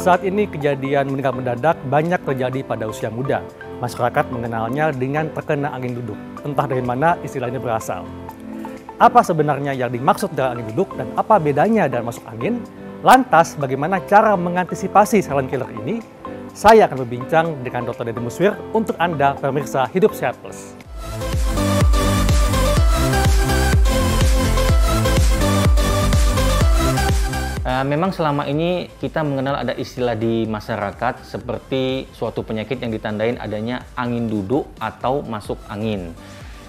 Saat ini kejadian meninggal mendadak banyak terjadi pada usia muda. Masyarakat mengenalnya dengan terkena angin duduk. Entah dari mana istilah ini berasal. Apa sebenarnya yang dimaksud dengan angin duduk dan apa bedanya dengan masuk angin? Lantas, bagaimana cara mengantisipasi silent killer ini? Saya akan berbincang dengan Dr. Deddy Muswir untuk Anda, pemirsa Hidup Sehat Plus. Memang selama ini kita mengenal ada istilah di masyarakat seperti suatu penyakit yang ditandain adanya angin duduk atau masuk angin.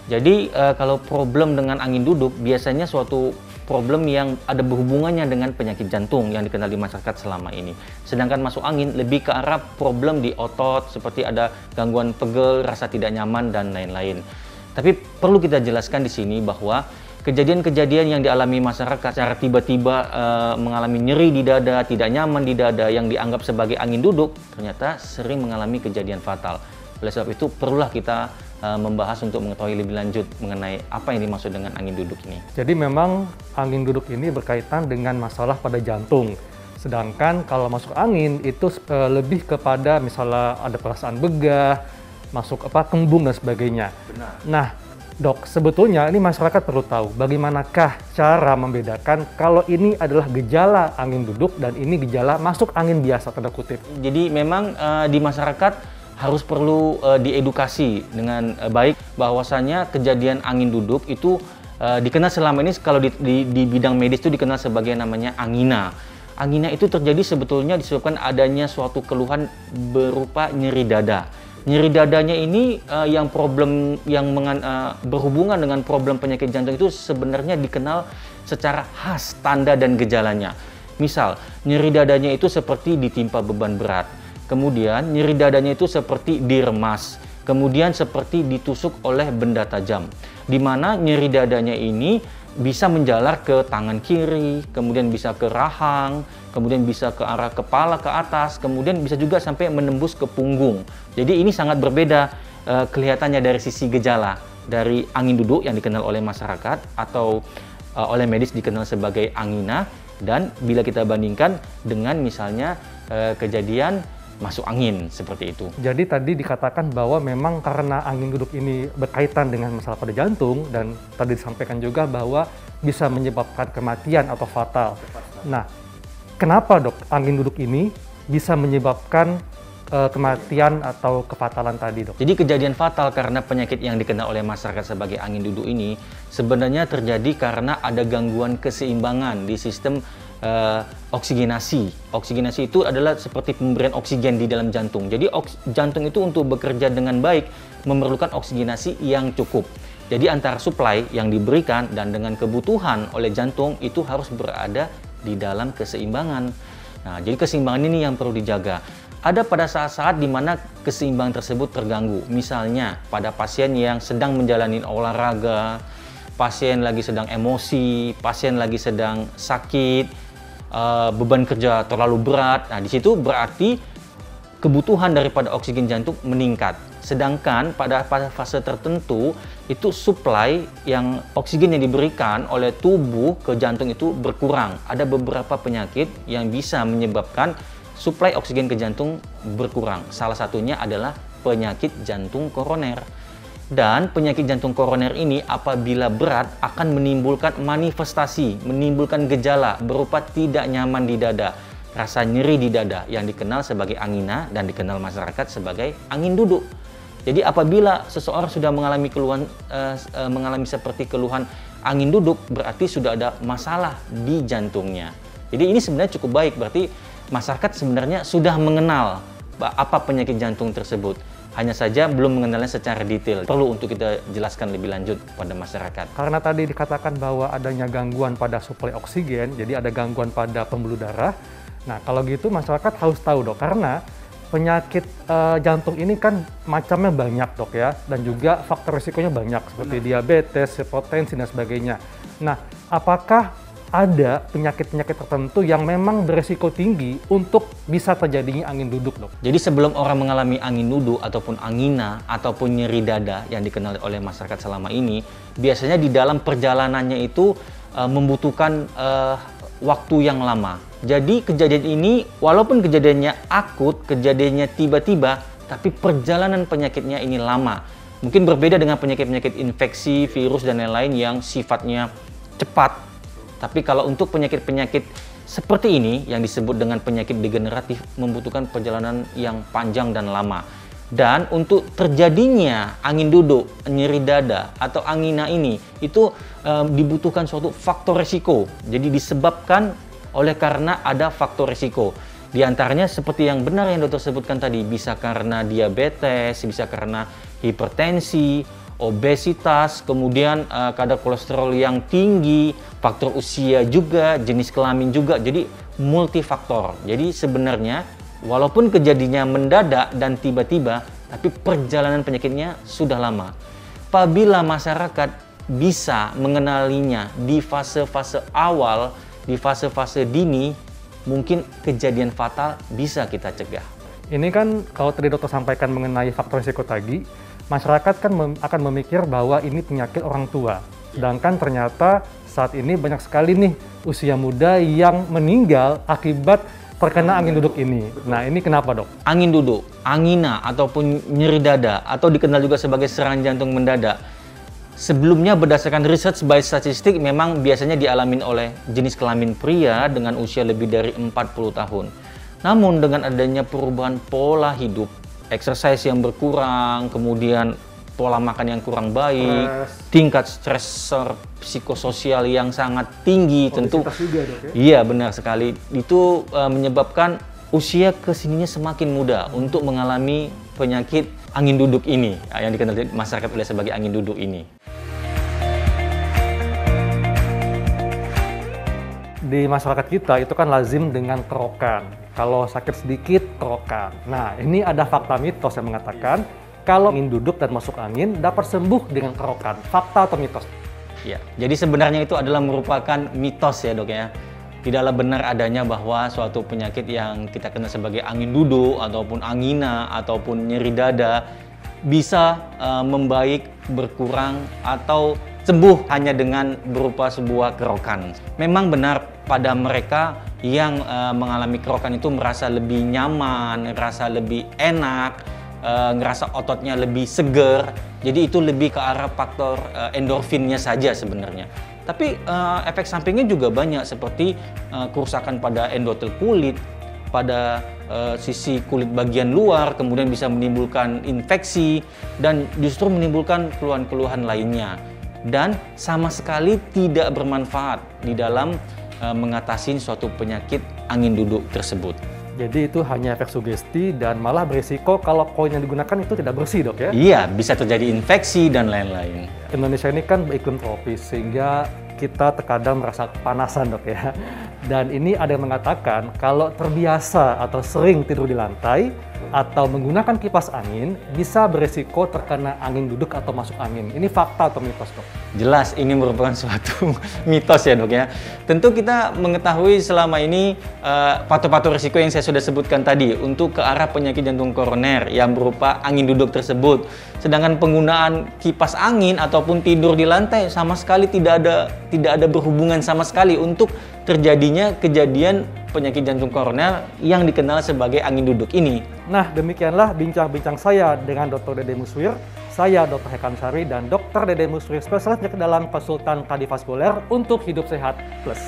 Jadi kalau problem dengan angin duduk biasanya suatu problem yang ada berhubungannya dengan penyakit jantung yang dikenal di masyarakat selama ini. Sedangkan masuk angin lebih ke arah problem di otot seperti ada gangguan pegel, rasa tidak nyaman dan lain-lain. Tapi perlu kita jelaskan di sini bahwa kejadian-kejadian yang dialami masyarakat secara tiba-tiba mengalami nyeri di dada, tidak nyaman di dada yang dianggap sebagai angin duduk, ternyata sering mengalami kejadian fatal. Oleh sebab itu, perlulah kita membahas untuk mengetahui lebih lanjut mengenai apa yang dimaksud dengan angin duduk ini. Jadi memang angin duduk ini berkaitan dengan masalah pada jantung. Sedangkan kalau masuk angin itu lebih kepada misalnya ada perasaan begah, masuk kembung dan sebagainya. Benar. Nah, Dok, sebetulnya ini masyarakat perlu tahu bagaimanakah cara membedakan kalau ini adalah gejala angin duduk dan ini gejala masuk angin biasa, tanda kutip. Jadi memang di masyarakat harus perlu diedukasi dengan baik bahwasanya kejadian angin duduk itu dikenal selama ini kalau di bidang medis itu dikenal sebagai namanya angina. Angina itu terjadi sebetulnya disebabkan adanya suatu keluhan berupa nyeri dada. Nyeri dadanya ini yang berhubungan dengan problem penyakit jantung itu sebenarnya dikenal secara khas tanda dan gejalanya. Misal, nyeri dadanya itu seperti ditimpa beban berat. Kemudian, nyeri dadanya itu seperti diremas. Kemudian seperti ditusuk oleh benda tajam. Di mana nyeri dadanya ini bisa menjalar ke tangan kiri, kemudian bisa ke rahang, kemudian bisa ke arah kepala ke atas, kemudian bisa juga sampai menembus ke punggung. Jadi ini sangat berbeda kelihatannya dari sisi gejala dari angin duduk yang dikenal oleh masyarakat atau oleh medis dikenal sebagai angina, dan bila kita bandingkan dengan misalnya kejadian masuk angin seperti itu. Jadi tadi dikatakan bahwa memang karena angin duduk ini berkaitan dengan masalah pada jantung dan tadi disampaikan juga bahwa bisa menyebabkan kematian atau fatal. Nah, kenapa dok angin duduk ini bisa menyebabkan kematian atau kefatalan tadi dok? Jadi kejadian fatal karena penyakit yang dikenal oleh masyarakat sebagai angin duduk ini sebenarnya terjadi karena ada gangguan keseimbangan di sistem oksigenasi. Oksigenasi itu adalah seperti pemberian oksigen di dalam jantung. Jadi jantung itu untuk bekerja dengan baik memerlukan oksigenasi yang cukup. Jadi antara suplai yang diberikan dan dengan kebutuhan oleh jantung itu harus berada di dalam keseimbangan. Nah, jadi keseimbangan ini yang perlu dijaga. Ada pada saat-saat di mana keseimbangan tersebut terganggu. Misalnya pada pasien yang sedang menjalani olahraga, pasien lagi sedang emosi, pasien lagi sedang sakit, beban kerja terlalu berat. Nah, di situ berarti kebutuhan daripada oksigen jantung meningkat. Sedangkan pada fase tertentu itu suplai yang oksigen yang diberikan oleh tubuh ke jantung itu berkurang. Ada beberapa penyakit yang bisa menyebabkan suplai oksigen ke jantung berkurang. Salah satunya adalah penyakit jantung koroner. Dan penyakit jantung koroner ini apabila berat akan menimbulkan manifestasi, menimbulkan gejala berupa tidak nyaman di dada, rasa nyeri di dada yang dikenal sebagai angina dan dikenal masyarakat sebagai angin duduk. Jadi apabila seseorang sudah mengalami mengalami seperti keluhan angin duduk, berarti sudah ada masalah di jantungnya. Jadi ini sebenarnya cukup baik, berarti masyarakat sebenarnya sudah mengenal apa penyakit jantung tersebut. Hanya saja belum mengenalnya secara detail. Perlu untuk kita jelaskan lebih lanjut pada masyarakat. Karena tadi dikatakan bahwa adanya gangguan pada suplai oksigen, jadi ada gangguan pada pembuluh darah. Nah, kalau gitu masyarakat harus tahu dok, karena penyakit jantung ini kan macamnya banyak dok ya, dan juga faktor risikonya banyak seperti diabetes, hipertensi dan sebagainya. Nah, apakah ada penyakit-penyakit tertentu yang memang beresiko tinggi untuk bisa terjadinya angin duduk, dok? Jadi sebelum orang mengalami angin duduk ataupun angina ataupun nyeri dada yang dikenal oleh masyarakat selama ini, biasanya di dalam perjalanannya itu membutuhkan waktu yang lama. Jadi kejadian ini walaupun kejadiannya akut, kejadiannya tiba-tiba, tapi perjalanan penyakitnya ini lama. Mungkin berbeda dengan penyakit-penyakit infeksi, virus, dan lain-lain yang sifatnya cepat. Tapi kalau untuk penyakit-penyakit seperti ini yang disebut dengan penyakit degeneratif membutuhkan perjalanan yang panjang dan lama. Dan untuk terjadinya angin duduk, nyeri dada, atau angina ini itu dibutuhkan suatu faktor resiko. Jadi disebabkan oleh karena ada faktor resiko. Di antaranya seperti yang benar yang dokter sebutkan tadi, bisa karena diabetes, bisa karena hipertensi, obesitas, kemudian kadar kolesterol yang tinggi, faktor usia juga, jenis kelamin juga, jadi multifaktor. Jadi sebenarnya walaupun kejadiannya mendadak dan tiba-tiba, tapi perjalanan penyakitnya sudah lama. Apabila masyarakat bisa mengenalinya di fase-fase awal, di fase-fase dini, mungkin kejadian fatal bisa kita cegah. Ini kan kalau tadi dokter sampaikan mengenai faktor risiko tadi, masyarakat kan akan memikir bahwa ini penyakit orang tua. Sedangkan ternyata saat ini banyak sekali nih usia muda yang meninggal akibat terkena angin duduk ini. Nah, ini kenapa, Dok? Angin duduk, angina, ataupun nyeri dada, atau dikenal juga sebagai serangan jantung mendadak. Sebelumnya berdasarkan riset by statistik memang biasanya dialami oleh jenis kelamin pria dengan usia lebih dari 40 tahun. Namun dengan adanya perubahan pola hidup, exercise yang berkurang, kemudian pola makan yang kurang baik, tingkat stresor psikososial yang sangat tinggi, tentu juga, Dok, ya? Iya, benar sekali. Itu menyebabkan usia kesininya semakin muda untuk mengalami penyakit angin duduk ini, yang dikenal di masyarakat oleh sebagai angin duduk ini. Di masyarakat kita itu kan lazim dengan kerokan. Kalau sakit sedikit, kerokan. Nah, ini ada fakta mitos yang mengatakan kalau angin duduk dan masuk angin dapat sembuh dengan kerokan. Fakta atau mitos? Ya, jadi sebenarnya itu adalah merupakan mitos ya, Dok ya. Tidaklah benar adanya bahwa suatu penyakit yang kita kenal sebagai angin duduk ataupun angina ataupun nyeri dada bisa membaik, berkurang, atau sembuh hanya dengan berupa sebuah kerokan. Memang benar pada mereka yang mengalami kerokan itu merasa lebih nyaman, merasa lebih enak, ngerasa ototnya lebih seger. Jadi itu lebih ke arah faktor endorfinnya saja sebenarnya. Tapi efek sampingnya juga banyak seperti kerusakan pada endotel kulit, pada sisi kulit bagian luar, kemudian bisa menimbulkan infeksi dan justru menimbulkan keluhan-keluhan lainnya. Dan sama sekali tidak bermanfaat di dalam mengatasi suatu penyakit angin duduk tersebut. Jadi itu hanya efek sugesti dan malah berisiko kalau koin yang digunakan itu tidak bersih, Dok, ya? Iya, bisa terjadi infeksi dan lain-lain. Indonesia ini kan beriklim tropis sehingga kita terkadang merasa kepanasan, Dok, ya. Dan ini ada yang mengatakan kalau terbiasa atau sering tidur di lantai atau menggunakan kipas angin bisa beresiko terkena angin duduk atau masuk angin. Ini fakta atau mitos, Dok? Jelas ini merupakan suatu mitos ya, Dok ya. Tentu kita mengetahui selama ini faktor-faktor risiko yang saya sudah sebutkan tadi untuk ke arah penyakit jantung koroner yang berupa angin duduk tersebut. Sedangkan penggunaan kipas angin ataupun tidur di lantai sama sekali tidak ada berhubungan sama sekali untuk terjadinya kejadian penyakit jantung koroner yang dikenal sebagai angin duduk ini. Nah, demikianlah bincang-bincang saya dengan Dr. Dede Muswir. Saya Dr. Hekam Sari dan Dr. Dede Muswir, spesialis penyakit dalam konsultan kardiovaskuler untuk Hidup Sehat Plus.